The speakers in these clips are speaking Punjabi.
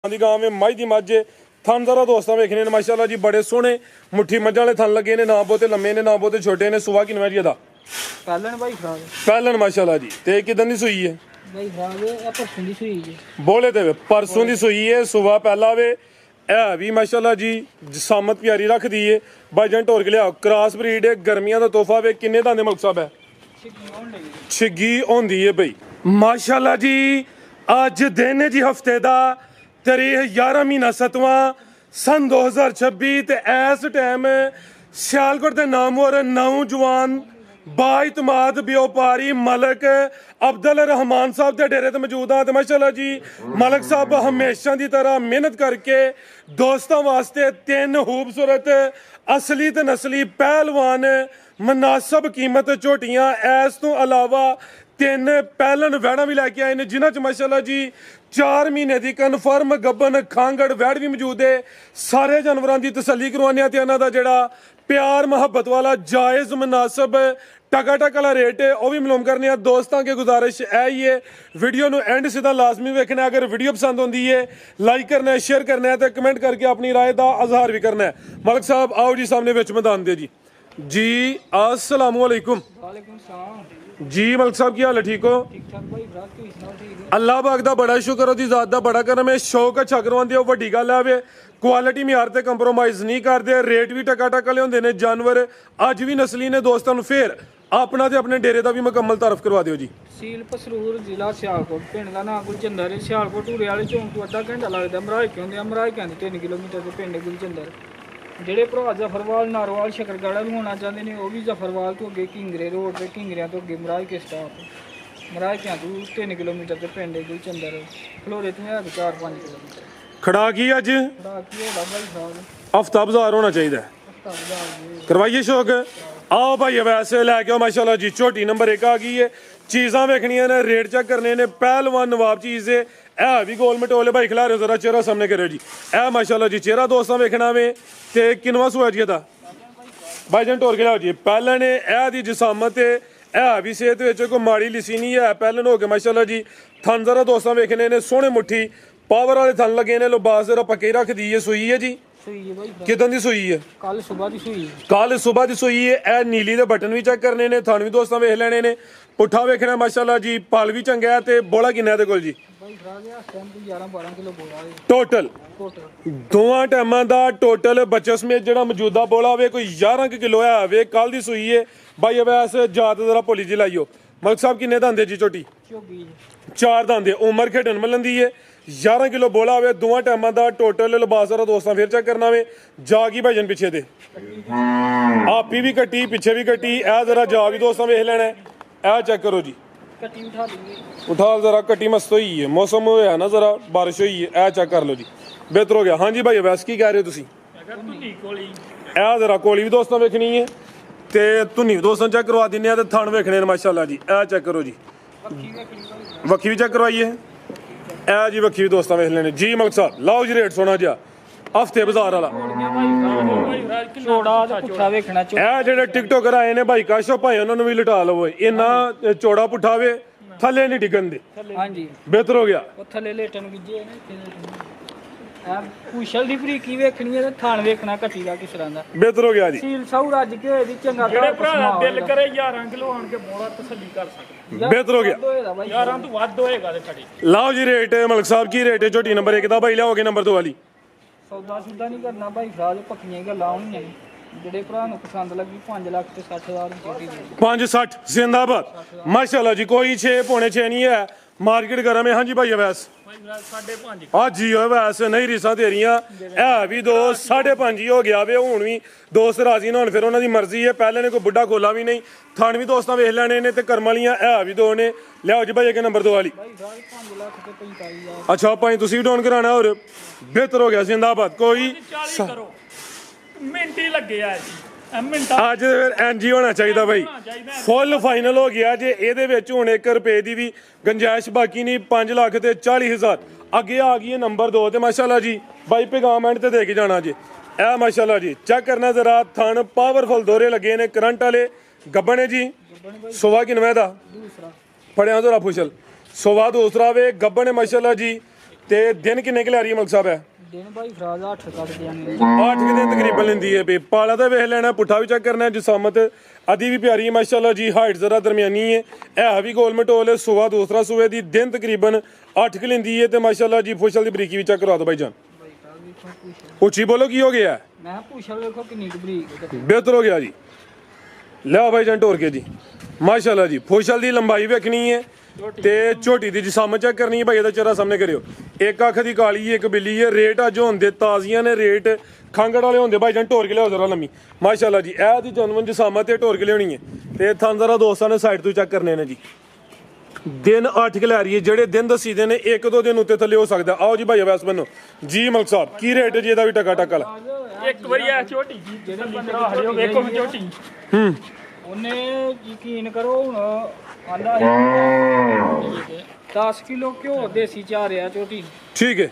ਦੀ ਗਾਂ ਵੇ ਮੱਝ ਦੀ ਮੱਝ ਥਣ ਜ਼ਰਾ ਦੋਸਤਾਂ ਵੇਖਣੇ ਨੇ ਮਾਸ਼ਾਅੱਲਾ ਜੀ ਬੜੇ ਸੋਹਣੇ ਮੁੱਠੀ ਮੱਝਾਂ ਵਾਲੇ ਥਣ ਲੱਗੇ ਨੇ ਨਾ ਬਹੁਤੇ ਲੰਮੇ ਨੇ ਨਾ ਬਹੁਤੇ ਛੋਟੇ ਨੇ ਸੁਆ ਕਿਨਵਾ ਜੀ ਇਹਦਾ ਪਹਿਲਣ ਭਾਈ ਖਰਾਬ ਪਹਿਲਣ ਮਾਸ਼ਾਅੱਲਾ ਜੀ ਤੇ ਕਿਦਾਂ ਦੀ ਸੂਈ ਹੈ ਭਾਈ ਖਰਾਬ ਇਹ ਪਰਸੋਂ ਦੀ ਸੂਈ ਜੀ ਬੋਲੇ ਤੇ ਪਰਸੋਂ ਦੀ ਸੂਈ ਹੈ ਸੁਆ ਪਹਿਲਾ ਵੇ ਇਹ ਵੀ ਮਾਸ਼ਾਅੱਲਾ ਜੀ ਜਸਾਮਤ ਪਿਆਰੀ ਰੱਖਦੀ ਏ ਬਾਜਨ ਢੋਰ ਕੇ ਲਿਆ ਕ੍ਰਾਸ ਬਰੀਡ ਹੈ ਗਰਮੀਆਂ ਦਾ ਤੋਹਫਾ ਵੇ ਕਿੰਨੇ ਦਾ ਦੇ ਮਲਕ ਸਾਹਿਬ ਹੈ ਛਿੱਗੀ ਹੁੰਦੀ ਹੈ ਬਈ ਮਾਸ਼ਾਅੱਲਾ ਜੀ ਅੱਜ ਦਿਨ ਜੀ ਹਫਤੇ ਦਾ ਤਾਰੀਖ 11 ਮਹੀਨਾ 7ਵਾਂ सन 2026 ਤੇ ਇਸ ਟਾਈਮ ਸਿਆਲਕੋਟ ਦੇ ਨਾਮਵਰ ਨੌਜਵਾਨ ਬਾਇਤਮਾਦ ਵਪਾਰੀ ਮਲਕ ਅਬਦੁਲ ਰਹਿਮਾਨ ਸਾਹਿਬ ਦੇ ਡੇਰੇ ਤੇ ਮੌਜੂਦ ਹਾਂ ਤੇ ਮਾਸ਼ਾਅੱਲਾ ਜੀ ਮਲਕ ਸਾਹਿਬ ਹਮੇਸ਼ਾ ਦੀ ਤਰ੍ਹਾਂ ਮਿਹਨਤ ਕਰਕੇ ਦੋਸਤਾਂ ਵਾਸਤੇ ਤਿੰਨ ਖੂਬਸੂਰਤ ਅਸਲੀ ਤੇ ਨਸਲੀ ਪਹਿਲਵਾਨ ਮੁਨਾਸਬ ਕੀਮਤ ਝੋਟੀਆਂ ਇਸ ਤੋਂ ਇਲਾਵਾ ਤਿੰਨ ਪਹਿਲਨ ਵੈੜਾਂ ਵੀ ਲੈ ਕੇ ਆਏ ਨੇ ਜਿਨ੍ਹਾਂ ਚ ਮਾਸ਼ਾਅੱਲਾ ਜੀ 4 ਮਹੀਨੇ ਦੀ ਕਨਫਰਮ ਗੱਬਨ ਖਾਂਗੜ ਵੈੜ ਵੀ ਮੌਜੂਦ ਹੈ ਸਾਰੇ ਜਾਨਵਰਾਂ ਦੀ ਤਸੱਲੀ ਕਰਵਾਉਂਦੇ ਆ ਤੇ ਇਹਨਾਂ ਦਾ ਜਿਹੜਾ ਪਿਆਰ ਮੁਹੱਬਤ ਵਾਲਾ ਜਾਇਜ਼ ਮੁਨਾਸਬ ਟਕਾ ਵਾਲਾ ਰੇਟ ਹੈ ਉਹ ਵੀ ਮਾਲੂਮ ਕਰਨੇ ਆ ਦੋਸਤਾਂ ਕੇ ਗੁਜ਼ਾਰਿਸ਼ ਹੈ ਹੀ ਹੈ ਵੀਡੀਓ ਨੂੰ ਐਂਡ ਸਿੱਧਾ ਲਾਜ਼ਮੀ ਵੇਖਣਾ ਅਗਰ ਵੀਡੀਓ ਪਸੰਦ ਹੁੰਦੀ ਹੈ ਲਾਈਕ ਕਰਨਾ ਹੈ ਸ਼ੇਅਰ ਕਰਨਾ ਹੈ ਤੇ ਕਮੈਂਟ ਕਰਕੇ ਆਪਣੀ ਰਾਏ ਦਾ ਇਜ਼ਹਾਰ ਵੀ ਕਰਨਾ ਹੈ ਮਲਕ ਸਾਹਿਬ ਆਓ ਜੀ ਸਾਹਮਣੇ ਵਿੱਚ ਮੈਦਾਨ ਦੇ ਜੀ अस्सलाम वालेकुम ਵਾਲੇਕੁਮ ਸਲਾਮ जी मलक साहब की हाल है ठीक हो ਠੀਕ ਠਾਕ ਭਾਈ ਖਰਾਬ ਤੁਸੀਂ ਸੁਣਾਓ ਠੀਕ अल्लाह पाक दा बड़ा शुक्र ओदी ज़ात दा बड़ा करम है शौक अच्छा करवांदे हो वड्डी गल है क्वालिटी म्यार ते कंप्रोमाइज़ नहीं करते रेट भी टका वाले होंदे ने जानवर अज भी नस्ली ने दोस्तों नूं फिर अपना ते अपने डेरे दा भी मुकम्मल तारफ करवा दिओ जी ਸੀਲ ਪਸਰੂਰ ਜ਼ਿਲ੍ਹਾ ਸਿਆਲਕੋਟ ਪਿੰਡ ਦਾ ਨਾਮ ਗੁਲਚੰਦਰ ਹੈ ਸਿਆਲਕੋਟ ਢੂਰੇ ਵਾਲੇ ਚੌਂਕ ਤੋਂ ਅੱਧਾ ਘੰਟਾ ਲੱਗਦਾ ਮਰਾਜ ਕਹਿੰਦੇ ਆ ਮਰਾਜ ਕਹਿੰਦੇ 3 ਕਿਲੋਮੀਟਰ ਦੇ ਪਿੰਡ ਗੁਲਚੰਦਰ ਜਿਹੜੇ ਭਰਾ ਜ਼ਫਰਵਾਲ ਨਾਰਵਾਲ ਸ਼ਕਰਗੜ੍ਹ ਨੂੰ ਹੋਣਾ ਚਾਹੁੰਦੇ ਨੇ ਉਹ ਵੀ ਜ਼ਫਰਵਾਲ ਤੋਂ ਅੱਗੇ ਕਿੰਗਰੇ ਰੋਡ ਤੇ ਕਿੰਗਰਿਆਂ ਤੋਂ ਅੱਗੇ ਮਰਾਜ ਕੇ ਸਟਾਪ ਮਰਾਜ ਕਿਆਂ ਤੋਂ 3 ਕਿਲੋਮੀਟਰ ਦੇ ਪਿੰਡ ਗੁਲਚੰਦਰ ਫਲੋਰੇ ਤੋਂ ਹੈ 4-5 ਕਿਲੋਮੀਟਰ खड़ा की अज ਖੜਾ ਕੀ ਹੋਦਾ ਭਾਈ ਸਾਹਿਬ हफ्ता बाजार होना चाहिए ਹਫਤਾ ਬਾਜ਼ਾਰ करवाइए शौक आओ भाई वैसे लैके आओ माशाल्लाह जी छोटी नंबर 1 आ गई है चीज़ां वेखनियां ने रेट चेक करने ने पहलवान नवाब चीज़ है ए भी गोल मटोले भाई खिला रहे हो जरा चेहरा सामने करो जी ए माशाल्लाह जी चेहरा दोस्तों वेखना वे ते किनवा सुआ जी दा भाईजान टोर के लाओ जी पहले ने ए दी जिसामत है भी सेहत विच कोई माड़ी लिसी नहीं है पहले हो गए माशाल्लाह जी थन जरा दोस्तों वेखने ने सोहने मुट्ठी पावर वाले थन लगे ने लिबास जरा पक्के रख दी है सुई है जी ਸੂਈ ਹੈ ਭਾਈ किदां दी सुई है ਕੱਲ ਸਵੇਰ ਦੀ ਸੂਈ ਕੱਲ ਸਵੇਰ ਦੀ ਸੂਈ ਹੈ ਇਹ ਨੀਲੀ ਦੇ ਬਟਨ ਵੀ ਚੈੱਕ ਕਰਨੇ ਨੇ ਥਣ ਵੀ ਦੋਸਤਾਂ ਵੇਖ ਲੈਣੇ ਨੇ ਪੁੱਠਾ ਵੇਖਣਾ ਮਾਸ਼ਾਅੱਲਾ ਜੀ ਪਲ ਵੀ ਚੰਗਾ ਹੈ ਤੇ ਬੋਲਾ ਕਿੰਨਾ ਇਹਦੇ ਕੋਲ ਜੀ ਭਾਈ ਖਰਾਬ ਹੈ ਟਾਈਮ ਤੇ 11-12 ਕਿਲੋ ਬੋਲਾ ਹੈ ਟੋਟਲ ਟੋਟਲ ਦੋਵਾਂ ਟਾਈਮਾਂ ਦਾ ਟੋਟਲ ਬੱਚੇ ਸਮੇਤ ਜਿਹੜਾ ਮੌਜੂਦਾ ਬੋਲਾ ਹੋਵੇ ਕੋਈ 11 ਕਿਲੋ ਆ ਹੋਵੇ ਕੱਲ ਦੀ ਸੂਈ ਹੈ ਬਾਈ ਅਵੈਸ ਜਾਤ ਜ਼ਰਾ ਭੋਲੀ ਜੀ ਲਾਈਓ ਮਲਕ ਸਾਹਿਬ ਕਿੰਨੇ ਦੰਦੇ ਜੀ ਝੋਟੀ ਚੋਗੀ 4 ਦੰਦੇ ਉਮਰ ਖੇਡਣ ਮਲਣ ਦੀ ਹੈ 11 ਕਿਲੋ ਬੋਲਾ ਹੋਵੇ ਦੋਵਾਂ ਟਾਈਮਾਂ ਦਾ ਟੋਟਲ ਲਿਬਾਸ ਜ਼ਰਾ ਦੋਸਤਾਂ ਫਿਰ ਚੈੱਕ ਕਰਨਾ ਵੇ ਜਾ ਕੀ ਭਾਜਨ ਪਿੱਛੇ ਦੇ ਆਪੀ ਵੀ ਕੱਟੀ ਪਿੱਛੇ ਵੀ ਕੱਟੀ ਇਹ ਜ਼ਰਾ ਜਾ ਵੀ ਦੋਸਤਾਂ ਵੇਖ ਲੈਣਾ ਇਹ ਚੈੱਕ ਕਰੋ ਜੀ ਕੱਟੀ ਉਠਾ ਲਈਏ उठा जरा कटी मस्त हुई है मौसम होया ना जरा बारिश हुई है ए चेक कर लो जी बेहतर हो गया हाँ जी भाई वैस की कह रहे हो तुसी ए जरा कोली भी दोस्तों वेखनी है ते धुनी भी दोस्तों चेक करवा दिन्ने ते थन वेखने ने माशाल्लाह जी ए चेक करो जी वक्खी भी चेक करवाइए ए जी वक्खी भी दोस्तों वेख लेने जी मलक साहब लाओ जी रेट सोना जा हफ्ते बाजार वाला ਛੋੜਾ ਤੇ ਪੁੱਠਾ ਵੇਖਣਾ ਇਹ ਜਿਹੜੇ ਟਿਕਟੋਕਰ ਆਏ ਨੇ ਭਾਈ ਕਾਸ਼ੋ ਭਾਈ ਉਹਨਾਂ ਨੂੰ ਵੀ ਲਟਾ ਲਵੋ ਇੰਨਾ ਚੌੜਾ ਪੁੱਠਾ ਵੇ ਥੱਲੇ ਨਹੀਂ ਡਿੱਗਣ ਦੇ ਹਾਂਜੀ ਬਿਹਤਰ ਹੋ ਗਿਆ ਉਹ ਥੱਲੇ ਲੇਟਣ ਗਿੱਜੇ ਨੇ ਆ ਕੁਸ਼ਲ ਦੀ ਬਰੀਕੀ ਵੇਖਣੀ ਹੈ ਤੇ ਥਾਣ ਵੇਖਣਾ ਕੱਟੀ ਦਾ ਕਿਸ ਤਰ੍ਹਾਂ ਦਾ ਬਿਹਤਰ ਹੋ ਗਿਆ ਜੀ ਸੀਲ ਸੌ ਰੱਜ ਕੇ ਇਹਦੀ ਚੰਗਾ ਜਿਹੜੇ ਭਰਾ ਦਿਲ ਕਰੇ 11 ਕਿਲੋ ਆਣ ਕੇ ਬੋਲਾ ਤਸੱਲੀ ਕਰ ਸਕਦੇ ਬਿਹਤਰ ਹੋ ਗਿਆ 11 ਤੋਂ ਵੱਧ ਹੋਏਗਾ ਤੇ ਖੜੀ ਲਾਓ ਜੀ ਰੇਟ ਮਲਕ ਸਾਹਿਬ ਕੀ ਰੇਟ ਹੈ ਝੋਟੀ ਨੰਬਰ 1 ਦਾ ਭਾਈ ਲਿਆਓਗੇ ਨੰਬਰ 2 ਵਾਲੀ ਸੌਦਾ ਸੁਦਾ ਨਹੀਂ ਕਰਨਾ ਭਾਈ ਫਰਾਜ ਪੱਕੀਆਂ ਹੀ ਗੱਲਾਂ ਆਉਣੀਆਂ ਨੇ ਜਿਹੜੇ ਭਰਾ ਨੂੰ ਪਸੰਦ ਲੱਗੀ 5 ਲੱਖ ਤੇ 60,000 ਦੀ ਚੋਟੀ ਦੇ 560 जिंदाबाद माशाल्लाह जी कोई 6 पौने 6 नहीं है मार्केट गर्म है हाँ जी भाई अवैस 5.5 हाँ जी अवैस नहीं रीसा तेरियां है भी दो 5.5 ही हो गया वे हुण भी दोस्त राजी ना फिर उन्होंनी मर्जी है पहले ने कोई बुढ़ा खोला भी नहीं थन भी दोस्तां वेख लेने ने ते कर्म वालियां है भी दो ने लियाओ जी भाई अगे नंबर 2 वाली ਭਾਈ ਫਰਾਜ 5 ਲੱਖ ਤੇ 45,000 अच्छा भाई तुसी भी डाउन कराना और बेहतर हो गया जिंदाबाद कोई 40 ਕਰੋ ਮਿੰਟ ਹੀ ਲੱਗੇ ਆ ਜੀ ਮਿੰਟਾਂ ਅੱਜ ਐਨਜੀ ਹੋਣਾ ਚਾਹੀਦਾ ਬਾਈ ਫੁੱਲ ਫਾਈਨਲ ਹੋ ਗਿਆ ਜੇ ਇਹਦੇ ਵਿੱਚ ਹੁਣ 1 ਰੁਪਏ ਦੀ ਵੀ ਗੰਜਾਇਸ਼ ਬਾਕੀ ਨਹੀਂ 5 ਲੱਖ ਤੇ 40,000 ਅੱਗੇ ਆ ਗਈ ਹੈ ਨੰਬਰ 2 ਤੇ ਮਾਸ਼ਾਅੱਲਾ ਜੀ ਬਾਈ ਪੈਗਾਮ ਐਂਡ ਤੇ ਦੇ ਕੇ ਜਾਣਾ ਜੀ ਇਹ ਮਾਸ਼ਾਅੱਲਾ ਜੀ ਚੈੱਕ ਕਰਨਾ ਜ਼ਰਾ ਥਣ ਪਾਵਰਫੁਲ ਦੋਰੇ ਲੱਗੇ ਨੇ ਕਰੰਟ ਵਾਲੇ ਗੱਬਣੇ ਜੀ ਸੁਵਾ ਕਿਨਵੇਂ ਦਾ ਦੂਸਰਾ ਫੜਿਆ ਜ਼ਰਾ ਫੁਸ਼ਲ ਸੁਵਾ ਦੂਸਰਾ ਵੇ ਗੱਬਣੇ ਮਾਸ਼ਾਅੱਲਾ ਜੀ ਤੇ ਦਿਨ ਕਿੰਨੇ ਕੁ ਲੈ ਰਹੀ ਹੈ ਮਲਕ ਸਾਹਿਬ ਹੈ ਦਿਨ ਬਾਈ ਫਰਾਜ਼ 8 ਕੱਢ ਦਿਆਂਗੇ 8 ਕੁ ਦਿਨ ਤਕਰੀਬਨ ਲੈਂਦੀ ਹੈ ਵੀ ਪਾਲਾ ਤਾਂ ਵੇਖ ਲੈਣਾ ਪੁੱਠਾ ਵੀ ਚੈੱਕ ਕਰਨਾ ਜਸਾਮਤ ਅਦੀ ਵੀ ਪਿਆਰੀ ਹੈ ਮਾਸ਼ਾਅੱਲਾ ਜੀ ਹਾਈਟ ਜ਼ਰਾ ਦਰਮਿਆਨੀ ਹੈ ਇਹ ਵੀ ਗੋਲਮਟ ਹੋਲ ਸੁਬਾ ਦੂਸਰਾ ਸੂਏ ਦੀ ਦਿਨ ਤਕਰੀਬਨ 8 ਕੁ ਲੈਂਦੀ ਹੈ ਤੇ ਮਾਸ਼ਾਅੱਲਾ ਜੀ ਫੁਸ਼ਲ ਦੀ ਬਰੀਕੀ ਵੀ ਚੈੱਕ ਕਰਵਾ ਦਿਓ ਭਾਈ ਜਾਨ ਬਾਈ ਫਰਾਜ਼ ਵੇਖੋ ਪੁੱਛ ਉੱਚੀ ਬੋਲੋ ਕੀ ਹੋ ਗਿਆ ਮੈਂ ਪੁੱਛਲ ਵੇਖੋ ਕਿੰਨੀ ਕੁ ਬਰੀਕ ਹੈ। ਬਿਹਤਰ ਹੋ ਗਿਆ ਜੀ ਲਿਆਓ ਭਾਈ ਜਾਨ ਢੋਰ ਕੇ ਜੀ ਮਾਸ਼ਾਅੱਲਾ ਜੀ ਫੁਸ਼ਲ ਦੀ ਲੰਬਾਈ ਵੇਖਣੀ ਹੈ ਤੇ ਝੋਟੀ ਦੀ ਜਿਸਾਮਤ ਚੈੱਕ ਕਰਨੀ ਹੈ ਭਾਈ ਇਹਦਾ ਚਿਹਰਾ ਸਾਹਮਣੇ ਕਰਿਓ ਇੱਕ ਅੱਖ ਦੀ ਕਾਲੀ ਇੱਕ ਬਿੱਲੀ ਹੈ ਰੇਟ ਅੱਜ ਹੁੰਦੇ ਤਾਜ਼ੀਆਂ ਨੇ ਰੇਟ ਖੰਗੜ ਵਾਲੇ ਹੁੰਦੇ ਭਾਈ ਜਾਨ ਢੋਰ ਕੇ ਲਿਆਓ ਜ਼ਰਾ ਲੰਮੀ ਮਾਸ਼ਾਅੱਲਾ ਜੀ ਇਹ ਦੀ ਜਨਮਨ ਜਿਸਾਮਤ ਤੇ ਢੋਰ ਕੇ ਲਿਆਉਣੀ ਹੈ ਤੇ ਥਾਂ ਜ਼ਰਾ ਦੋਸਤਾਂ ਨੇ ਸਾਈਡ ਤੋਂ ਚੈੱਕ ਕਰਨੇ ਨੇ ਜੀ ਦਿਨ 8 ਕਿ ਲੈ ਰਹੀ ਹੈ ਜਿਹੜੇ ਦਿਨ ਦੱਸੀਦੇ ਨੇ ਇੱਕ ਦੋ ਦਿਨ ਉੱਤੇ ਥੱਲੇ ਹੋ ਸਕਦਾ ਆਓ ਜੀ ਭਾਈ ਵੈਸ ਬੰਨੋ ਜੀ ਮਲਕ ਸਾਹਿਬ ਕੀ ਰੇਟ ਹੈ ਜੀ ਇਹਦਾ ਵੀ ਟਕਾ ਟਕਾ ਲਾ ਇੱਕ ਵਾਰੀ ਆ ਝੋਟੀ ਜੀ ਜਿਹੜੇ ਬੰਦੇ ਹਰਿਓ ਵੇਖੋ ਝੋਟੀ ਉਹਨੇ ਯਕੀਨ ਕਰੋ ਹੁਣ ਆਂਦਾ 10 ਕਿਲੋ ਘਿਓ ਦੇਸੀ ਚਾਰਿਆ ਝੋਟੀ ਠੀਕ ਹੈ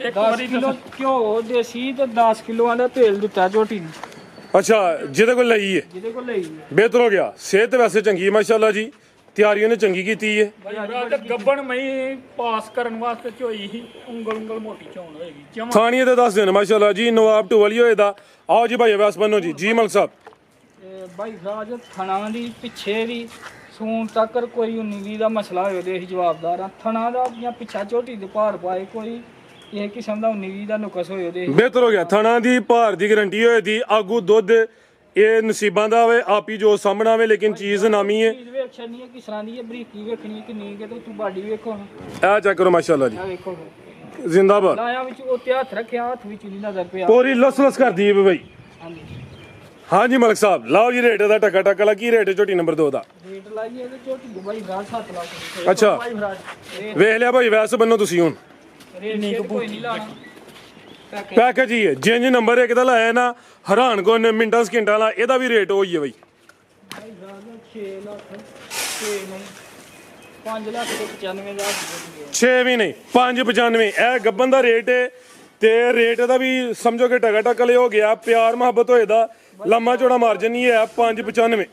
ਇੱਕ 10 ਵਾਰੀ ਕਿਲੋ ਘਿਓ ਦੇਸੀ ਤੇ 10 ਕਿਲੋ ਆਂਦਾ ਤੇਲ ਦਿੱਤਾ ਝੋਟੀ ਨੂੰ ਅੱਛਾ ਜਿਹਦੇ ਕੋਲ ਲਈ ਹੈ ਜਿਹਦੇ ਕੋਲ ਲਈ ਬਿਹਤਰ ਹੋ ਗਿਆ ਸਿਹਤ ਵੈਸੇ ਚੰਗੀ ਹੈ ਮਾਸ਼ਾਅੱਲਾ ਜੀ ਤਿਆਰੀ ਉਹਨੇ ਚੰਗੀ ਕੀਤੀ ਹੈ ਰਾਤ ਗੱਬਣ ਮਈ ਪਾਸ ਕਰਨ ਵਾਸਤੇ ਝੋਈ ਸੀ ਉਂਗਲ ਮੋਟੀ ਚੋਣ ਹੋਏਗੀ ਜਮਾਂ ਥਾਣੀਏ ਤੇ ਦੱਸ ਦੇਣ ਮਾਸ਼ਾਅੱਲਾ ਜੀ ਨਵਾਬ ਟੂਵਲੀ ਹੋਏ ਦਾ ਆਓ ਜੀ ਭਾਈ ਵੈਸ ਬੰਨੋ ਜੀ ਜੀ ਮਲਕ ਸਾਹਿਬ ਤੇ ਬਾਈ ਫਰਾਜ ਥਣਾ ਦੀ ਪਿੱਛੇ ਦੀ ਸੂਣ ਤੱਕ ਕੋਈ 19 ਦਾ ਮਸਲਾ ਹੋਵੇ ਤੇ ਅਸੀਂ ਜਵਾਬਦਾਰ ਆ ਥਣਾ ਦਾ ਜਾਂ ਪਿੱਛਾ ਝੋਟੀ ਦੇ ਭਾਰ ਪਾਏ ਕੋਈ ਇਹ ਕਿਸਮ ਦਾ 19 ਦਾ ਨੁਕਸ ਹੋਏ ਉਹਦੇ ਬਿਹਤਰ ਹੋ ਗਿਆ ਥਣਾ ਦੀ ਭਾਰ ਦੀ ਗਰੰਟੀ ਹੋਏ ਦੀ ਆਗੂ ਦੁੱਧ ਇਹ ਨਸੀਬਾਂ ਦਾ ਹੋਵੇ ਆਪ ਹੀ ਜੋ ਸਾਹਮਣਾ ਹੋਵੇ ਲੇਕਿਨ ਚੀਜ਼ ਨਾਮੀ ਹੈ ਚੀਜ਼ ਵੇਖਣੀ ਹੈ ਕਿਸ ਤਰ੍ਹਾਂ ਦੀ ਹੈ ਬਰੀਕੀ ਵੇਖਣੀ ਹੈ ਕਿੰਨੀ ਕਿ ਤੂੰ ਬਾਡੀ ਵੇਖੋ ਇਹ ਚੈੱਕ ਕਰੋ ਮਾਸ਼ਾਅੱਲਾ ਜੀ ਆ ਵੇਖੋ ਜ਼ਿੰਦਾਬਾਦ ਲਾਇਆ ਵਿੱਚ ਉੱਤੇ ਹੱਥ ਰੱਖਿਆ ਹੱਥ ਵਿੱਚ ਨਹੀਂ ਨਜ਼ਰ ਪਿਆ ਪੂਰੀ ਲਸ ਕਰਦੀ ਹੈ ਬਈ ਹਾਂਜੀ ਹਾਂਜੀ ਮਲਕ ਸਾਹਿਬ ਲਾਓ ਜੀ ਰੇਟ ਦਾ ਟਕਾ ਟਕਾ ਲਾ ਕੀ ਰੇਟ ਹੈ ਝੋਟੀ ਨੰਬਰ 2 ਦਾ ਰੇਟ ਲਾਈਏ ਤੇ ਝੋਟੀ ਦੇ ਬਾਈ 7 ਲੱਖ ਅੱਛਾ ਭਾਈ ਫਰਾਜ ਵੇਖ ਲਿਆ ਭਾਈ ਵੈਸ ਬੰਨੋ ਤੁਸੀਂ ਹੁਣ ਰੇਟ ਕੋਈ ਨਹੀਂ ਲਾਣਾ ਪੈਕੇਜ ਹੀ ਹੈ ਜਿੰਜ ਨੰਬਰ 1 ਦਾ ਲਾਇਆ ਨਾ ਹੈਰਾਨ ਕੋਨ ਮਿੰਟਾਂ ਸਕਿੰਟਾਂ ਵਾਲਾ ਇਹਦਾ ਵੀ ਰੇਟ ਹੋਈ ਹੈ ਬਈ 6 ਲੱਖ 6 ਨਹੀਂ 5 ਲੱਖ ਤੇ 95,000 6 ਵੀ ਨਹੀਂ 595 ਇਹ ਗੱਬਨ ਦਾ ਰੇਟ ਹੈ ਤੇ ਰੇਟ ਇਹਦਾ ਵੀ ਸਮਝੋ ਕਿ ਟਕਾ ਟਕਾ ਲਿਓ ਗਿਆ ਪਿਆਰ ਮੁਹੱਬਤ ਹੋਏ ਦਾ ਲੰਮਾ ਚੌੜਾ ਮਾਰਜਨ ਨਹੀਂ ਹੈ 595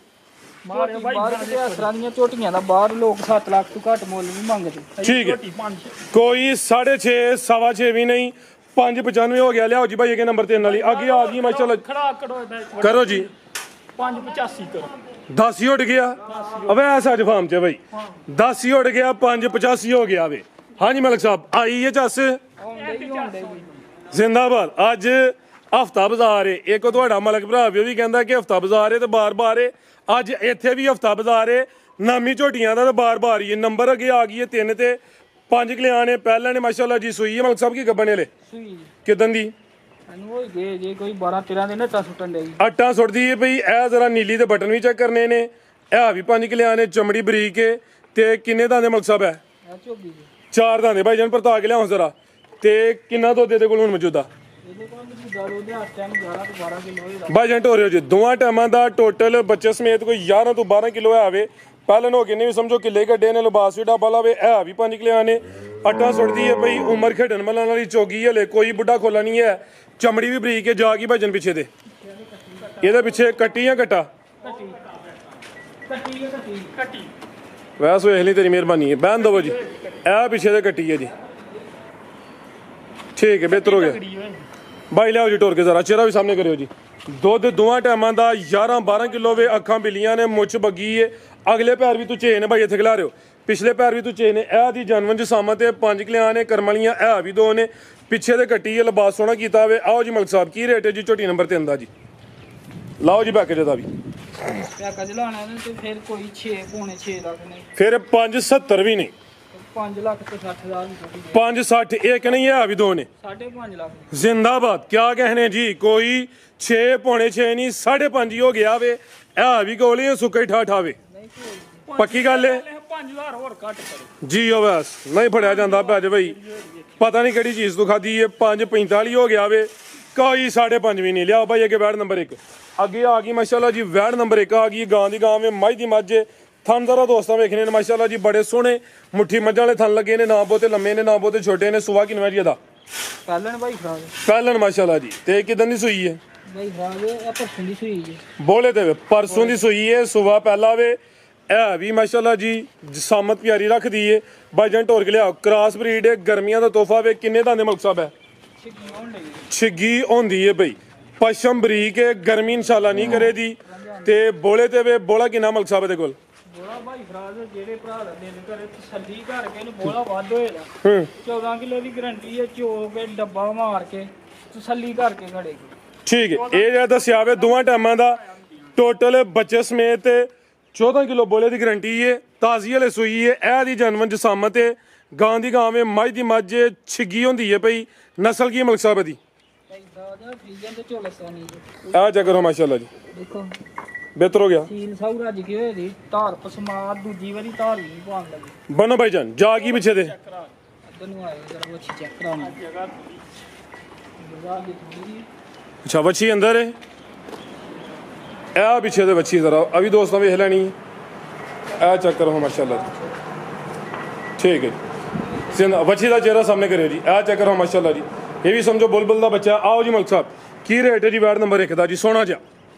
ਮਾਰੇ ਬਾਹਰ ਕਿਤੇ ਇਸ ਤਰ੍ਹਾਂ ਦੀਆਂ ਝੋਟੀਆਂ ਦਾ ਬਾਹਰ ਲੋਕ 7 ਲੱਖ ਤੋਂ ਘੱਟ ਮੁੱਲ ਵੀ ਮੰਗਦੇ ਠੀਕ ਹੈ ਝੋਟੀ 5 ਕੋਈ 6.5 6.5 ਵੀ ਨਹੀਂ 595 ਹੋ ਗਿਆ ਲਿਆਓ ਜੀ ਭਾਈ ਇਹ ਨੰਬਰ 3 ਵਾਲੀ ਅੱਗੇ ਆ ਗਈ ਮਾਸ਼ਾਅੱਲਾ ਖੜਾ ਕਰੋ ਇਹਦਾ ਇੱਕ ਵਾਰੀ। ਕਰੋ ਜੀ 585 ਕਰੋ 10 ਹੀ ਉੱਡ ਗਿਆ ਅਵੇ ਐਸਾ ਅੱਜ ਫਾਰਮ ਚ ਬਈ 10 ਹੀ ਉੱਡ ਗਿਆ 585 ਹੋ ਗਿਆ ਵੇ ਹਾਂਜੀ ਮਲਕ ਸਾਹਿਬ ਆਈ ਹੈ ਚੱਸ ਆਉਂਦੇ ਹੀ ਹੁੰਦੇ ਵੀ ਜ਼ਿੰਦਾਬਾਦ ਅੱਜ ਹਫਤਾ ਬਾਜ਼ਾਰ ਏ ਇੱਕ ਤੁਹਾਡਾ ਮਲਕ ਭਰਾ ਵੀ ਕਹਿੰਦਾ ਕਿ ਹਫਤਾ ਬਾਜ਼ਾਰ ਏ ਤੇ ਬਾਰ-ਬਾਰ ਏ ਅੱਜ ਇੱਥੇ ਵੀ ਹਫਤਾ ਬਾਜ਼ਾਰ ਏ ਨਾਮੀ ਝੋਟੀਆਂ ਦਾ ਤੇ ਬਾਰ-ਬਾਰ ਹੀ ਨੰਬਰ ਅੱਗੇ ਆ ਗਈ ਏ 3 ਤੇ 5 ਕਲਿਆਂ ਨੇ ਪਹਿਲਾਂ ਨੇ ਮਾਸ਼ਾਅੱਲਾ ਜੀ ਸੂਈ ਹੈ ਮਲਕ ਸਾਹਿਬ ਕੀ ਗੱਬਣ ਵਾਲੇ ਸੂਈ ਕਿਦਨ ਦੀ ਸਾਨੂੰ ਉਹ ਗਏ ਜੇ ਕੋਈ 12 13 ਦਿਨ ਨੱਟਾ ਸੁੱਟਣ ਦੇ ਆਟਾ ਸੁੱਟਦੀ ਏ ਬਈ ਇਹ ਜ਼ਰਾ ਨੀਲੀ ਦੇ ਬਟਨ ਵੀ ਚੈੱਕ ਕਰਨੇ ਨੇ ਇਹ ਵੀ 5 ਕਲਿਆਂ ਨੇ ਚਮੜੀ ਬਰੀਕ ਏ ਤੇ ਕਿੰਨੇ ਦਾ ਦੇ ਮਲਕ ਸਾਹਿਬ ਹੈ ਆ ਝੋਗੀ ਦੇ 4 ਦਾ ਦੇ ਭਾਈ ਜਾਨ ਪਰਤਾ ਕੇ ਲਿਆਓ ਜ਼ਰਾ ਤੇ ਕਿੰਨਾ ਦੁੱਧ ਇਹਦੇ ਕੋਲ ਹੁਣ ਮੌਜੂਦਾ ਇਹਦੇ ਕੋਲ ਵੀ ਦਾਰੂ ਦੇ ਹੱਥ ਟਾਈਮ 11 ਤੋਂ 12 ਕਿਲੋ ਹੋਏਗਾ ਭਾਈ ਜਾਨ ਹੋ ਰਿਹਾ ਜੀ ਦੋਵਾਂ ਟਾਈਮਾਂ ਦਾ ਟੋਟਲ ਬੱਚੇ ਸਮੇਤ ਕੋਈ 11 ਤੋਂ 12 ਕਿਲੋ ਆਵੇ ਪਹਿਲਾਂ ਹੋ ਕਿੰਨੇ ਵੀ ਸਮਝੋ ਕਿੱਲੇ ਗੱਡੇ ਨੇ ਲਿਬਾਸ ਵੀ ਡੱਬਾ ਲਾਵੇ ਇਹ ਵੀ 5 ਕਿਲਿਆਂ ਨੇ ਆਟਾ ਸੁੱਟਦੀ ਹੈ ਭਈ ਉਮਰ ਖੇਡਣ ਮਲਣ ਵਾਲੀ ਚੋਗੀ ਹਲੇ ਕੋਈ ਬੁੱਢਾ ਖੋਲਾ ਨਹੀਂ ਹੈ ਚਮੜੀ ਵੀ ਬਰੀਕ ਹੈ ਜਾ ਕੀ ਭਜਨ ਪਿੱਛੇ ਦੇ ਇਹਦੇ ਪਿੱਛੇ ਕੱਟੀ ਜਾਂ ਕੱਟਾ ਕੱਟੀ ਵੈਸ ਵੇਖ ਲਈ ਤੇਰੀ ਮਿਹਰਬਾਨੀ ਹੈ ਬਹਿਣ ਦਵੋ ਜੀ ਇਹ ਪਿੱਛੇ ਦੇ ਕੱਟੀ ਹੈ ਜੀ ਠੀਕ ਹੈ ਬਿਹਤਰ ਹੋ ਗਿਆ ਤਗੜੀ ਹੋਏ ਬਾਈ ਲਿਆਓ ਜੀ ਟੋਰ ਕੇ ਜ਼ਰਾ ਚਿਹਰਾ ਵੀ ਸਾਹਮਣੇ ਕਰਿਓ ਜੀ ਦੁੱਧ ਦੋਵਾਂ ਟਾਈਮਾਂ ਦਾ 11-12 ਕਿਲੋ ਵੇ ਅੱਖਾਂ ਬਿੱਲੀਆਂ ਨੇ ਮੁੱਛ ਬੱਗੀ ਏ ਅਗਲੇ ਪੈਰ ਵੀ ਤੂੰ ਚੇਨ ਭਾਈ ਇੱਥੇ ਖਿਲਾ ਰਿਓ ਪਿਛਲੇ ਪੈਰ ਵੀ ਤੂੰ ਚੇਨ ਨੇ ਇਹ ਦੀ ਜਨਵਨ ਚ ਸਾਮਤ ਤੇ 5 ਕਲਿਆਂ ਨੇ ਕਰਮ ਵਾਲੀਆਂ ਇਹ ਵੀ 2 ਨੇ ਪਿੱਛੇ ਦੇ ਕੱਟੀ ਏ ਲਿਬਾਸ ਸੋਹਣਾ ਕੀਤਾ ਵੇ ਆਓ ਜੀ ਮਲਕ ਸਾਹਿਬ ਕੀ ਰੇਟ ਹੈ ਜੀ ਝੋਟੀ ਨੰਬਰ 3 ਦਾ ਜੀ ਲਾਓ ਜੀ ਪੈਕੇਜ ਦਾ ਵੀ ਪਿਆ ਲਾਣਾ ਨੇ ਤੇ ਫਿਰ ਕੋਈ 6 ਪੌਣੇ 6 ਲੱਖ ਨੇ ਫਿਰ 570 ਵੀ ਨਹੀਂ 5 ਲੱਖ ਤੇ 60,000 ਦੀ ਛੋਟੀ 560 ਇੱਕ ਨਹੀਂ ਹੈ ਵੀ 2 ਨੇ 5.5 ਲੱਖ ਜ਼ਿੰਦਾਬਾਦ ਕੀ ਕਹਿਣੇ ਜੀ ਕੋਈ 6 ਪੌਣੇ 6 ਨਹੀਂ 5.5 ਹੀ ਹੋ ਗਿਆ ਵੇ ਇਹ ਵੀ ਗੋਲੀਆਂ ਸੁੱਕੇ ਠਾ ਠਾਵੇ ਨਹੀਂ ਕੋਈ ਪੱਕੀ ਗੱਲ ਹੈ 5000 ਹੋਰ ਘੱਟ ਕਰੋ ਜੀ ਉਹ ਬਸ ਨਹੀਂ ਫੜਿਆ ਜਾਂਦਾ ਭੱਜ ਬਈ ਪਤਾ ਨਹੀਂ ਕਿਹੜੀ ਚੀਜ਼ ਤੋਂ ਖਾਦੀ ਏ 5:45 ਹੋ ਗਿਆ ਵੇ ਕੋਈ 5.5 ਵੀ ਨਹੀਂ ਲਿਆ ਬਾਈ ਅੱਗੇ ਵੈੜ ਨੰਬਰ 1 ਅੱਗੇ ਆ ਗਈ ਮਾਸ਼ਾਅੱਲਾ ਜੀ ਵੈੜ ਨੰਬਰ 1 ਆ ਗਈ ਗਾਂ ਦੀ ਗਾਂ ਵੇ ਮੱਝ ਦੀ ਮੱਝ ਥਣ ਜ਼ਰਾ ਦੋਸਤਾਂ ਵੇਖਣੇ ਨੇ ਮਾਸ਼ਾਅੱਲਾ ਜੀ ਬੜੇ ਸੋਹਣੇ ਮੁੱਠੀ ਮੱਝਾਂ ਵਾਲੇ ਥਣ ਲੱਗੇ ਨੇ ਨਾ ਬਹੁਤੇ ਲੰਮੇ ਨੇ ਨਾ ਬਹੁਤੇ ਛੋਟੇ ਨੇ ਸੁਆ ਕਿਨਵਾ ਜੀ ਇਹਦਾ ਪਹਿਲਣ ਬਾਈ ਖਰਾਬ ਪਹਿਲਣ ਮਾਸ਼ਾਅੱਲਾ ਜੀ ਤੇ ਕਿਦਾਂ ਦੀ ਸੂਈ ਹੈ ਬਾਈ ਖਰਾਬ ਇਹ ਪਰਸੋਂ ਦੀ ਸੂਈ ਜੀ ਬੋਲੇ ਤੇ ਵੇ, ਪਰਸੋਂ ਦੀ ਸੂਈ ਹੈ ਸੁਆ ਪਹਿਲਾ ਵੇ ਇਹ ਵੀ ਮਾਸ਼ਾਅੱਲਾ ਜੀ ਜਸਾਮਤ ਪਿਆਰੀ ਰੱਖਦੀ ਏ ਬਾਜਨ ਢੋਰ ਕੇ ਲਿਆ ਕ੍ਰਾਸ ਬਰੀਡ ਏ ਗਰਮੀਆਂ ਦਾ ਤੋਹਫਾ ਵੇ ਕਿੰਨੇ ਦਾ ਦੇ ਮੁਲਕ ਸਾਹਿਬ ਹੈ ਛਿੱਗੀ ਹੁੰਦੀ ਏ ਬਈ ਪਸ਼ਮ ਬਰੀਕ ਏ ਗਰਮੀ ਇਨਸ਼ਾਅੱਲਾ ਨਹੀਂ ਕਰੇ ਦੀ ਤੇ ਬੋਲੇ ਤੇ ਵੇ ਬੋਲਾ ਕਿੰਨਾ ਮੁਲਕ ਸਾਹਿਬ ਦੇ ਕੋਲ ਬੋਲਾ ਭਾਈ ਫਰਾਜ਼ ਜਿਹੜੇ ਭਰਾ ਦਾ ਦਿਲ ਕਰੇ ਤਸੱਲੀ ਕਰਕੇ ਇਹਨੂੰ ਬੋਲਾ ਵੱਧ ਹੋਏਗਾ 14 ਕਿਲੋ ਦੀ ਗਰੰਟੀ ਹੈ ਚੋ ਕੇ ਡੱਬਾ ਮਾਰ ਕੇ ਤਸੱਲੀ ਕਰਕੇ ਖੜੇਗੀ ਠੀਕ ਹੈ ਇਹ ਜਿਹੜਾ ਦੱਸਿਆ ਵੇ ਦੋਵਾਂ ਟਾਈਮਾਂ ਦਾ ਟੋਟਲ ਬੱਚੇ ਸਮੇਤ 14 ਕਿਲੋ ਬੋਲੇ ਦੀ ਗਰੰਟੀ ਏ ਤਾਜ਼ੀ ਵਾਲੇ ਸੂਈ ਏ ਇਹ ਦੀ ਜਨਮਨ ਜਸਾਮਤ ਏ ਗਾਂ ਦੀ ਗਾਂ ਵੇ ਮੱਝ ਦੀ ਮੱਝ ਛਿੱਗੀ ਹੁੰਦੀ ਏ ਪਈ ਨਸਲ ਕੀ ਮੁਲਕ ਸਾਹਿਬ ਦੀ ਭਾਈ ਫਰਾਜ਼ ਫਰੀਜਨ ਤੇ ਝੋਲਸਾਨੀ ਆ ਚੈੱਕ ਕਰੋ ਮਾਸ਼ਾਅੱਲਾ ਜੀ ਦੇਖੋ ਬਿਹਤਰ ਹੋ ਗਿਆ ਸੀਲ ਸਾਊ ਰੱਜ ਕੇ ਹੋਏ ਦੀ ਧਾਰ ਪਸਮਾਰ ਦੂਜੀ ਵਾਰੀ ਧਾਰ ਨਹੀਂ ਪਾਉਣ ਲੱਗੀ ਬਨੋ ਭਾਈਜਾਨ ਜਾ ਕੀ ਪਿੱਛੇ ਦੇ ਅੱਧਰ ਨੂੰ ਆਏ ਜਰਾ ਵੱਛੀ ਚੈੱਕ ਕਰਾਉਣਾ ਜਗ੍ਹਾ ਦੀ ਥੋੜੀ ਅੱਛਾ ਵੱਛੀ ਅੰਦਰ ਏ ਇਹ ਪਿੱਛੇ ਦੇ ਵੱਛੀ ਜ਼ਰਾ ਅਭੀ ਦੋਸਤਾਂ ਵੇਖ ਲੈਣੀ ਇਹ ਚੈੱਕ ਕਰੋ ਮਾਸ਼ਾਅੱਲਾ ਜੀ ਠੀਕ ਹੈ ਜੀ ਸਿੰਦਾ ਵੱਛੀ ਦਾ ਚਿਹਰਾ ਸਾਹਮਣੇ ਕਰਿਓ ਜੀ ਇਹ ਚੈੱਕ ਕਰੋ ਮਾਸ਼ਾਅੱਲਾ ਜੀ ਇਹ ਵੀ ਸਮਝੋ ਬੁਲਬੁਲ ਦਾ ਬੱਚਾ ਆਓ ਜੀ ਮਲਕ ਸਾਹਿਬ ਕੀ ਰੇਟ ਹੈ ਜੀ ਵਾਰਡ ਨੰਬਰ 1 ਦਾ ਜੀ ਸੋਹਣਾ ਜਿਹਾ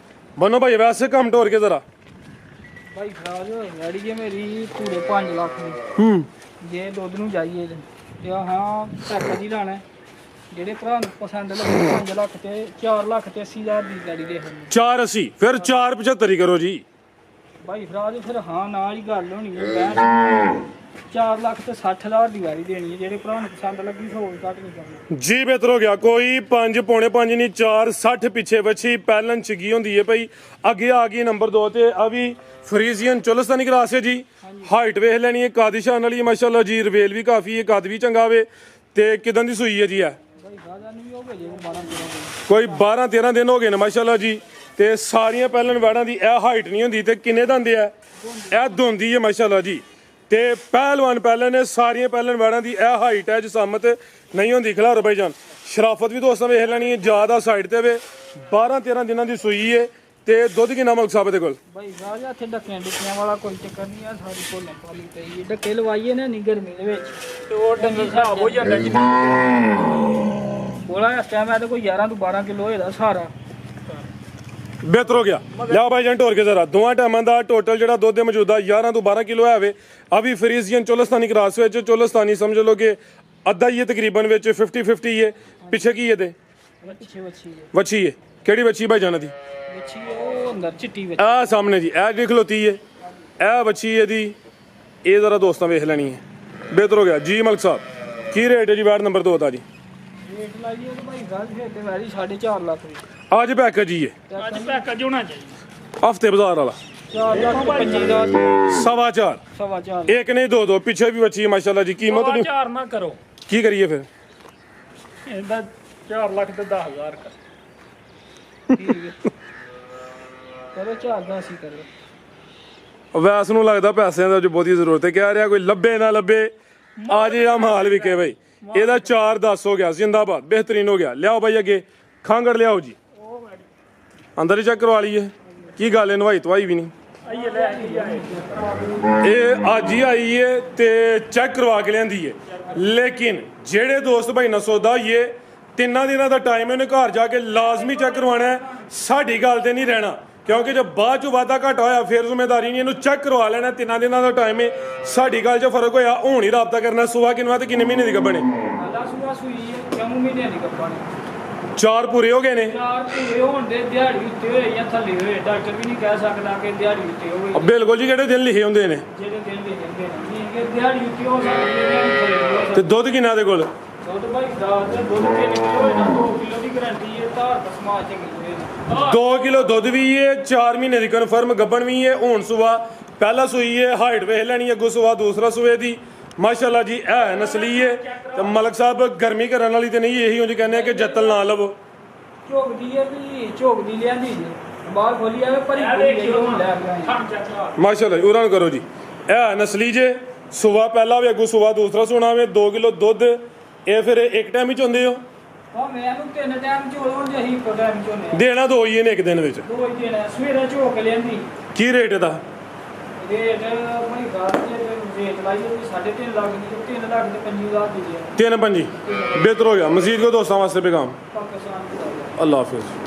ਬਨੋ ਭਾਈ ਵੈਸੇ ਕੰਮ ਢੋਰ ਕੇ ਜ਼ਰਾ ਭਾਈ ਫਰਾਜ਼ ਰੈਡੀ ਹੈ ਮੇਰੀ ਪੂਰੇ 5 ਲੱਖ ਦੀ ਜੇ ਦੁੱਧ ਨੂੰ ਜਾਈਏ ਤੇ ਹਾਂ ਪੈਕਾ ਜੀ ਲਾਣਾ ਜਿਹੜੇ ਭਰਾ ਨੂੰ ਪਸੰਦ ਲੱਗੇ 5 ਲੱਖ ਤੇ 4 ਲੱਖ ਤੇ 80,000 ਦੀ ਗਾੜੀ ਦੇ ਹਨ 480 ਫਿਰ 475 ਹੀ ਕਰੋ ਜੀ ਭਾਈ ਫਰਾਜ਼ ਫਿਰ ਹਾਂ ਨਾਲ ਹੀ ਗੱਲ ਹੋਣੀ ਹੈ 4 ਲੱਖ ਤੇ 60,000 ਦੀ ਵਾਰੀ ਦੇਣੀ ਹੈ ਜਿਹੜੇ ਭਰਾ ਨੂੰ ਪਸੰਦ ਲੱਗੀ ਹੋਰ ਘੱਟ ਨਹੀਂ ਕਰਨੀ ਜੀ ਬਿਹਤਰ ਹੋ ਗਿਆ ਕੋਈ 5 ਪੌਣੇ 5 ਨਹੀਂ 4 60 ਪਿੱਛੇ ਵੱਛੀ ਪਹਿਲਨ ਛਿੱਗੀ ਹੁੰਦੀ ਹੈ ਭਈ ਅੱਗੇ ਆ ਗਈ ਨੰਬਰ 2 ਤੇ ਆ ਵੀ ਫਰੀਜ਼ੀਅਨ ਚੁਲਸਤਾਨੀ ਕਰਾਸ ਹੈ ਜੀ ਹਾਈਟ ਵੇਖ ਲੈਣੀ ਹੈ ਕਾਦਿਸ਼ਾਨ ਵਾਲੀ ਮਾਸ਼ਾਅੱਲਾ ਜੀ ਰਵੇਲ ਵੀ ਕਾਫੀ ਹੈ ਕੱਦ ਵੀ ਚੰਗਾ ਵੇ ਤੇ ਕਿਦਾਂ ਦੀ ਸੂਈ ਹੈ ਜੀ ਆ ਭਾਈ ਫਰਾਜ਼ ਨਹੀਂ ਹੋ ਗਏ ਜੇ 12 13 ਕੋਈ 12 13 ਦਿਨ ਹੋ ਗਏ ਨੇ ਮਾਸ਼ਾਅੱਲਾ ਜੀ ਤੇ ਸਾਰੀਆਂ ਪਹਿਲਨ ਵੈੜਾਂ ਦੀ ਇਹ ਹਾਈਟ ਨਹੀਂ ਹੁੰਦੀ ਤੇ ਕਿੰਨੇ ਦੰਦੇ ਆ ਇਹ ਧੁੰਦੀ ਹੈ ਮਾਸ਼ਾਅੱਲਾ ਜੀ ਤੇ ਪਹਿਲਵਾਨ ਪਹਿਲਨ ਨੇ ਸਾਰੀਆਂ ਪਹਿਲਨ ਵੈੜਾਂ ਦੀ ਇਹ ਹਾਈਟ ਹੈ ਜਸਾਮਤ ਨਹੀਂ ਹੁੰਦੀ ਖਿਲਾਰ ਭਾਈਜਾਨ ਸ਼ਰਾਫਤ ਵੀ ਦੋਸਤਾਂ ਵੇਖ ਲੈਣੀ ਹੈ ਜ਼ਿਆਦਾ ਸਾਈਡ ਤੇ ਵੇ 12 13 ਦਿਨਾਂ ਦੀ ਸੂਈ ਹੈ ਤੇ ਦੁੱਧ ਕਿੰਨਾ ਮੁਲਕ ਸਾਹਿਬ ਦੇ ਕੋਲ ਭਾਈ ਫਰਾਜ਼ ਇੱਥੇ ਡੱਕਿਆਂ ਡੁੱਕਿਆਂ ਵਾਲਾ ਕੋਈ ਚੱਕਰ ਨਹੀਂ ਆ ਸਾਰੀ ਕੋਲੇ ਪਾਲੀ ਪਈ ਡੱਕੇ ਲਵਾਈਏ ਨਾ ਨਹੀਂ ਗਰਮੀ ਦੇ ਵਿੱਚ ਤੇ ਉਹ ਡੰਗਰ ਹਿਸਾਬ ਹੋ ਜਾਂਦਾ ਜੀ ਬੋਲਾ ਇਸ ਟਾਈਮ ਹੈ ਤਾਂ ਕੋਈ 11 ਤੋਂ 12 ਕਿਲੋ ਇਹਦਾ ਸਾਰਾ ਬਿਹਤਰ ਹੋ ਗਿਆ ਲਿਆ ਭਾਈਜਾਨ ਢੋਰ ਕੇ ਜ਼ਰਾ ਦੋਵਾਂ ਟਾਈਮਾਂ ਦਾ ਟੋਟਲ ਜਿਹੜਾ ਦੁੱਧ ਦੇ ਮੌਜੂਦਾ 11 ਤੋਂ 12 ਕਿਲੋ ਹੈ ਵੇ ਆ ਵੀ ਫਰੀਜ਼ੀਅਨ ਚੋਲਸਤਾਨੀ ਕਰਾਸ ਵਿੱਚ ਚੋਲਸਤਾਨੀ ਸਮਝ ਲਓ ਕਿ ਅੱਧਾ ਹੀ ਹੈ ਤਕਰੀਬਨ ਵਿੱਚ 50 50 ਹੈ ਪਿੱਛੇ ਕੀ ਹੈ ਤੇ ਪਿੱਛੇ ਵੱਛੀ ਹੈ ਵੱਛੀ ਹੈ ਕਿਹੜੀ ਵੱਛੀ ਭਾਈਜਾਨ ਦੀ ਵੱਛੀ ਉਹ ਅੰਦਰ ਚਿੱਟੀ ਵਿੱਚ ਆ ਸਾਹਮਣੇ ਜੀ ਇਹ ਜਿਹੜੀ ਖਲੋਤੀ ਹੈ ਇਹ ਵੱਛੀ ਇਹਦੀ ਇਹ ਜ਼ਰਾ ਦੋਸਤਾਂ ਵੇਖ ਲੈਣੀ ਹੈ ਬਿਹਤਰ ਹੋ ਗਿਆ ਜੀ ਮਲਕ ਸਾਹਿਬ ਕੀ ਰੇਟ ਹੈ ਜੀ ਵਾਰਡ ਨੰਬਰ 2 ਦਾ ਜੀ ਰੇਟ ਲਾਈਏ ਤਾਂ ਭਾਈ ਗੱਲ ਹੈ ਤੇ ਵਾਰੀ 4.5 ਲੱਖ ਦੀ ਅੱਜ ਪੈਕੇਜ ਜੀ ਹੈ ਅੱਜ ਪੈਕੇਜ ਹੋਣਾ ਚਾਹੀਦਾ ਹਫਤੇ ਬਾਜ਼ਾਰ ਵਾਲਾ 4 ਲੱਖ 25,000 ਸਵਾ ਚਾਰ ਸਵਾ 4 ਇੱਕ ਨਹੀਂ ਦੋ ਪਿੱਛੇ ਵੀ ਬੱਚੀ ਹੈ ਮਾਸ਼ਾਅੱਲਾ ਜੀ ਕੀਮਤ ਨੂੰ ਚਾਰ ਨਾ ਕਰੋ ਕੀ ਕਰੀਏ ਫਿਰ ਇਹਦਾ 4 ਲੱਖ ਤੇ 10,000 ਕਰ ਚਲੋ 4 ਦਾ ਅਸੀਂ ਕਰੋ ਵੈਸ ਨੂੰ ਲੱਗਦਾ ਪੈਸਿਆਂ ਦਾ ਜੋ ਬਹੁਤੀ ਜ਼ਰੂਰਤ ਹੈ ਕਹਿ ਰਿਹਾ ਕੋਈ ਲੱਭੇ ਨਾ ਲੱਭੇ ਆ ਜੇ ਆ ਮਾਲ ਵਿਕੇ ਬਈ ਇਹਦਾ 4-10 ਹੋ ਗਿਆ ਜ਼ਿੰਦਾਬਾਦ ਬਿਹਤਰੀਨ ਹੋ ਗਿਆ ਲਿਆਓ ਬਾਈ ਅੱਗੇ ਖਾਂਗੜ ਲਿਆਓ ਜੀ ਅੰਦਰ ਹੀ ਚੈੱਕ ਕਰਵਾ ਲਈਏ ਕੀ ਗੱਲ ਹੈ ਨਵਾਈ ਤਵਾਈ ਵੀ ਨਹੀਂ ਆਈਏ ਲੈ ਆਈਏ ਇਹ ਅੱਜ ਹੀ ਆਈ ਏ ਤੇ ਚੈੱਕ ਕਰਵਾ ਕੇ ਲਿਆਂਦੀ ਏ ਲੇਕਿਨ ਜਿਹੜੇ ਦੋਸਤ ਭਾਈ ਨਾਲ ਸੌਦਾ ਹੋਈਏ 3 ਦਿਨਾਂ ਦਾ ਟਾਈਮ ਇਹਨੇ ਘਰ ਜਾ ਕੇ ਲਾਜ਼ਮੀ ਚੈੱਕ ਕਰਵਾਉਣਾ ਹੈ ਸਾਡੀ ਗੱਲ ਤੇ ਨਹੀਂ ਰਹਿਣਾ ਕਿਉਂਕਿ ਜੇ ਬਾਅਦ ਚ ਵਾਧਾ ਘਾਟਾ ਹੋਇਆ ਫਿਰ ਜ਼ਿੰਮੇਵਾਰੀ ਨਹੀਂ ਇਹਨੂੰ ਚੈੱਕ ਕਰਵਾ ਲੈਣਾ 3 ਦਿਨਾਂ ਦਾ ਟਾਈਮ ਹੈ ਸਾਡੀ ਗੱਲ 'ਚ ਫਰਕ ਹੋਇਆ ਹੁਣ ਹੀ ਰਾਬਤਾ ਕਰਨਾ ਸੁਬਾ ਕਿੰਨਾ ਤੇ ਕਿੰਨੇ ਮਹੀਨੇ ਦੀ ਗੱਬਣੇ ਆਲਾ ਸੁਬਾ ਸੂਈ ਹੈ ਕਿਉਂ ਮਹੀਨੇ ਦੀ ਗੱਪਾਂ 4 ਪੂਰੇ ਹੋ ਗਏ ਨੇ 4 ਪੂਰੇ ਹੋਣ ਦੇ ਦਿਹਾੜੀ ਉੱਤੇ ਹੋਏ ਜਾਂ ਥੱਲੇ ਹੋਏ ਡਾਕਟਰ ਵੀ ਨਹੀਂ ਕਹਿ ਸਕਦਾ ਕਿ ਦਿਹਾੜੀ ਉੱਤੇ ਹੋਵੇ ਬਿਲਕੁਲ ਜੀ ਕਿਹੜੇ ਦਿਨ ਲਿਖੇ ਹੁੰਦੇ ਨੇ ਜਿਹੜੇ ਦਿਨ ਦੇ ਜਾਂਦੇ ਨੇ ਨਹੀਂ ਕਿ ਦਿਹਾੜੀ ਉੱਤੇ ਹੋ ਸਕਦੀ ਹੈ ਦਿਹਾੜੀ ਥੱਲੇ ਵੀ ਹੋ ਸਕਦੀ ਤੇ ਦੁੱਧ ਕਿੰਨਾ ਦੇ ਕੋਲ ਦੁੱਧ ਭਾਈ ਦਾਦ ਦਾ ਦੁੱਧ 3 ਕਿਲੋ ਹੋਏ ਨਾ 2 ਕਿਲੋ ਦੀ ਗਾਰੰਟੀ ਹੈ ਧਾਰ ਪਸਮਾ ਚੰਗੀ ਹੋਏ 2 ਕਿਲੋ ਦੁੱਧ ਵੀ ਏ 4 ਮਹੀਨੇ ਦੀ ਕਨਫਰਮ ਗੱਬਣ ਵੀ ਏ ਹੁਣ ਸੁਬਾ ਪਹਿਲਾ ਸੂਈ ਏ ਹਾਈਟ ਵੇਖ ਲੈਣੀ ਏ ਅੱਗੋਂ ਸੁਬਾ ਦੂਸਰਾ ਸੂਏ ਦੀ ਮਾਸ਼ਾਅੱਲਾ ਜੀ ਇਹ ਨਸਲੀ ਏ ਤੇ ਮਲਕ ਸਾਹਿਬ ਗਰਮੀ ਕਰਨ ਵਾਲੀ ਤੇ ਨਹੀਂ ਇਹੀ ਉਂਝ ਕਹਿੰਦੇ ਆ ਕਿ ਜੱਤਲ ਨਾ ਲਵੋ ਝੋਕਦੀ ਹੈ ਵੀ ਝੋਕਦੀ ਲਿਆਂਦੀ ਜੀ ਬਾਹਰ ਖੋਲੀ ਆਵੇ ਭਰੀ ਖੋਲੀ ਹੁਣ ਲੈ ਗਿਆ ਮਾਸ਼ਾਅੱਲਾ ਜੀ ਉਰਾਂ ਕਰੋ ਜੀ ਇਹ ਨਸਲੀ ਜੇ ਸੁਬਾ ਪਹਿਲਾ ਵੀ ਅੱਗੋਂ ਸੁਬਾ ਦੂਸਰਾ ਸੋਣਾ ਵੇ 2 ਕਿਲੋ ਦੁੱਧ ਇਹ ਫਿਰ ਇੱਕ ਟਾਈਮ ਹੀ ਚੋਂਦੇ ਹੋ ਹਾਂ ਮੈਂ ਇਹਨੂੰ 3 ਟਾਈਮ ਝੋਲਣ ਜੇ ਅਸੀਂ ਇੱਕ ਟਾਈਮ ਝੋਨੇ ਦੇਣਾ ਦੋ ਹੀ ਨੇ ਇੱਕ ਦਿਨ ਵਿੱਚ ਦੋ ਹੀ ਦੇਣਾ ਸਵੇਰੇ ਝੋਕ ਲੈਂਦੀ ਕੀ ਰੇਟ ਇਹਦਾ ਰੇਟ ਆਪਣੀ ਗੱਲ ਜੇ ਰੇਟ ਲਾਈਏ ਵੀ 3.5 ਲੱਖ ਦੀ 3 ਲੱਖ ਤੇ 25,000 ਦੀ ਜੇ 3 5 ਬਿਹਤਰ ਹੋ ਗਿਆ ਮਜ਼ੀਦ ਕੋ ਦੋਸਤਾਂ ਵਾਸਤੇ ਪੈਗਾਮ ਪਾਕਿਸਤਾਨ ਦੀ ਅੱਲਾਹ ਹਾਫਿਜ਼